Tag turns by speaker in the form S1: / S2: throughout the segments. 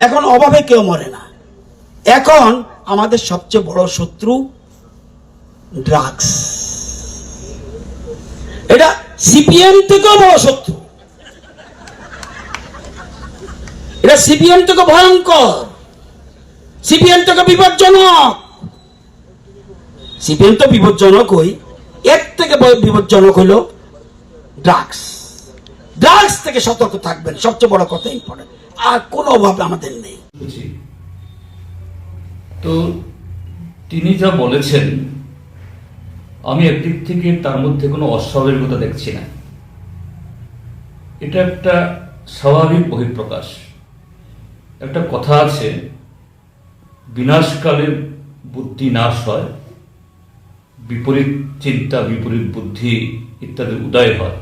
S1: এখন অভাবে কেউ মরে না। এখন আমাদের সবচেয়ে বড় শত্রু ড্রাগস। এটা সিপিএম থেকেও বড় শত্রু, এটা সিপিএম থেকে ভয়ঙ্কর, সিপিএম থেকে বিপজ্জনক। সিপিএম তো বিপজ্জনকই, এর থেকে বিপজ্জনক হলো ড্রাগস। ড্রাগস থেকে সতর্ক থাকবেন, সবচেয়ে বড় কথা ইম্পর্টেন্ট। আর কোনো অভাব আমাদের নেই।
S2: তো তিনি যা বলেছেন, আমি একদিক থেকে তার মধ্যে কোনো অস্বাভাবিকতা দেখছি না। এটা একটা স্বাভাবিক বহিঃপ্রকাশ। একটা কথা আছে, বিনাশকালে বুদ্ধি নাশ হয়, বিপরীত চিন্তা বিপরীত বুদ্ধি ইত্যাদির উদয় হয়।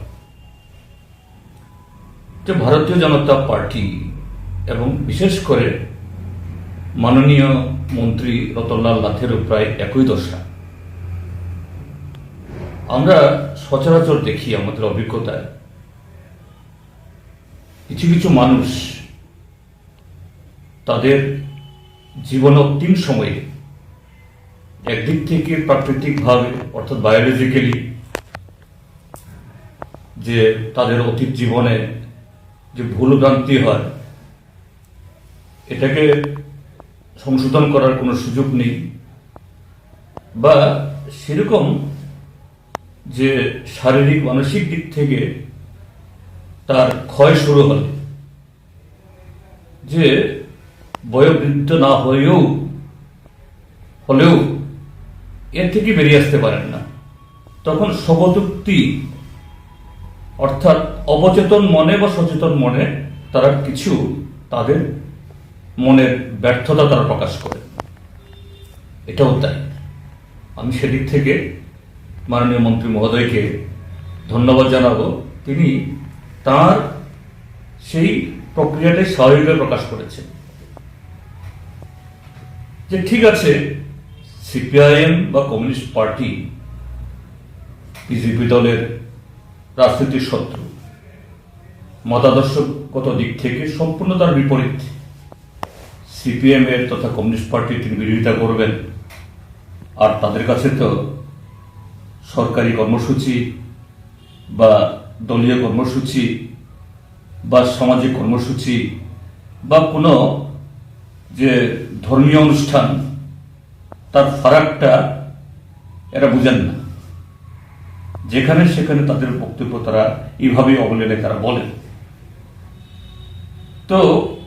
S2: যে ভারতীয় জনতা পার্টি এবং বিশেষ করে মাননীয় মন্ত্রী রতনলাল নাথেরও প্রায় একই দশা। আমরা সচরাচর দেখি আমাদের অভিজ্ঞতায়, কিছু কিছু মানুষ তাদের জীবনোত্তীন সময়ে একদিক থেকে প্রাকৃতিকভাবে অর্থাৎ বায়োলজিক্যালি যে তাদের অতীত জীবনে যে ভুল ভ্রান্তি হয়, এটাকে সংশোধন করার কোনো সুযোগ নেই, বা সেরকম যে শারীরিক মানসিক দিক থেকে তার ক্ষয় শুরু হলে, যে বয়োবৃদ্ধ না হলেও এর থেকে বেরিয়ে আসতে পারেন না, তখন স্বগতোক্তি অর্থাৎ অবচেতন মনে বা সচেতন মনে তারা কিছু তাদের মনের ব্যর্থতা তারা প্রকাশ করে। এটাও তাই। আমি সেদিক থেকে মাননীয় মন্ত্রী মহোদয়কে ধন্যবাদ জানাবো। তিনি তার সেই প্রক্রিয়াটাই স্বাভাবিকভাবে প্রকাশ করেছেন যে ঠিক আছে, সিপিআইএম বা কমিউনিস্ট পার্টি বিজেপি দলের রাজনীতির শত্রু, মতাদর্শগত দিক থেকে সম্পূর্ণ তার বিপরীত। সিপিএম এর তথা কমিউনিস্ট পার্টির তিনি বিরোধিতা করবেন, আর তাদের কাছে তো সরকারি কর্মসূচি বা দলীয় কর্মসূচি বা সামাজিক কর্মসূচি বা কোনো যে ধর্মীয় অনুষ্ঠান, তার ফারাকটা এরা বুঝেন না। যেখানে সেখানে তাদের বক্তব্য তারা এইভাবেই অবলেলে তারা বলেন। তো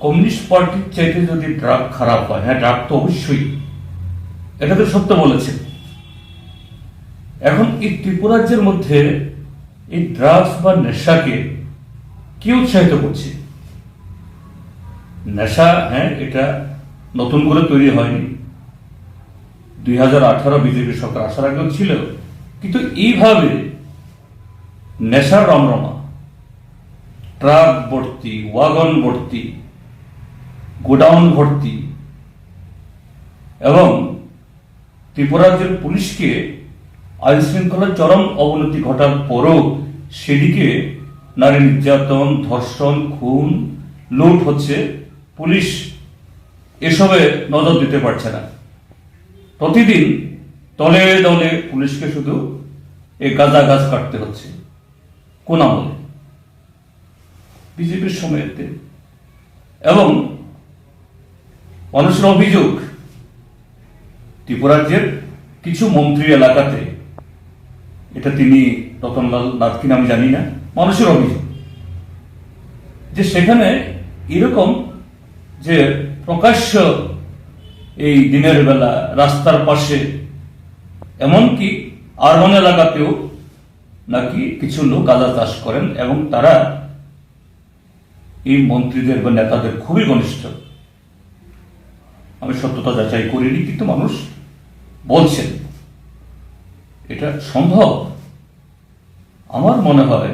S2: কমিউনিস্ট পার্টির চাইতে যদি ড্রাগ খারাপ হয়, হ্যাঁ ড্রাগ তো অবশ্যই, এটা তো সত্য বলেছেন। এখন এই ত্রিপুরাজ্যের মধ্যে এই ড্রাগস বা নেশাকে কি উৎসাহিত করছে? নেশা, হ্যাঁ এটা নতুন করে তৈরি হয়নি, 2018 বিজেপি সরকার আসার আগেও ছিল, কিন্তু এইভাবে নেশার রমরমা, ট্রাক ভর্তি, ওয়াগন ভর্তি, গোডাউন ভর্তি, এবং ত্রিপুরাজ্যের পুলিশকে আইন শৃঙ্খলার চরম অবনতি ঘটার পরও সেদিকে নারী নির্যাতন, ধর্ষণ, খুন, লুট হচ্ছে, পুলিশ এসবে নজর দিতে পারছে না। প্রতিদিন দলে দলে পুলিশকে শুধু এই গাঁজা গাছ কাটতে হচ্ছে। কোন আমলে? বিজেপির সময়তে। এবং মানুষের অভিযোগ, ত্রিপুরাজ্যের কিছু মন্ত্রী এলাকাতে, এটা তিনি রতনলাল নাথ কিনা আমি জানি না, মানুষের অভিযোগ যে সেখানে এরকম যে প্রকাশ্য এই দিনের বেলা রাস্তার পাশে, এমনকি আরবান এলাকাতেও নাকি কিছু লোক গাঁজা চাষ করেন এবং তারা এই মন্ত্রীদের বা নেতাদের খুবই ঘনিষ্ঠ। আমি সত্যতা যাচাই করিনি, কিন্তু মানুষ বলছেন এটা সম্ভব। আমার মনে হয়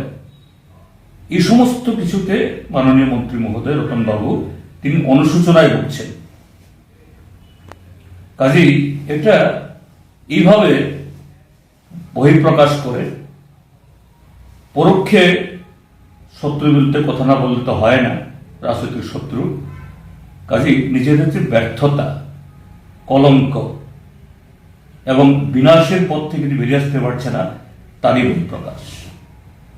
S2: এই সমস্ত কিছুতে মাননীয় মন্ত্রী মহোদয় রতনবাবু তিনি অনুশোচনায় ভুগছেন। কাজেই এটা এইভাবে বহিঃপ্রকাশ করে পরোক্ষে শত্রুর বিরুদ্ধে কথা না বললে তো হয় না, রাজনৈতিক শত্রু, কাজেই নিজেদের যে ব্যর্থতা, কলঙ্ক এবং বিনাশের পথ থেকে যে বেরিয়ে আসতে পারছে না, তারই বহিঃপ্রকাশ।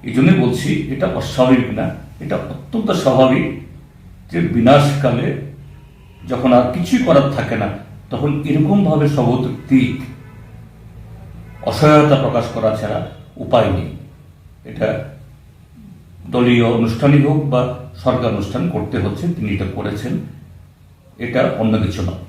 S2: এই জন্যই বলছি এটা অস্বাভাবিক না, এটা অত্যন্ত স্বাভাবিক যে বিনাশকালে যখন আর কিছুই করার থাকে না, তখন এরকম ভাবে স্বভাবতী অসহায়তা প্রকাশ করা ছাড়া উপায় নেই। এটা দলীয় অনুষ্ঠানই হোক বা সরকার অনুষ্ঠান করতে হচ্ছে, তিনি এটা করেছেন, এটা অন্য কিছু নয়।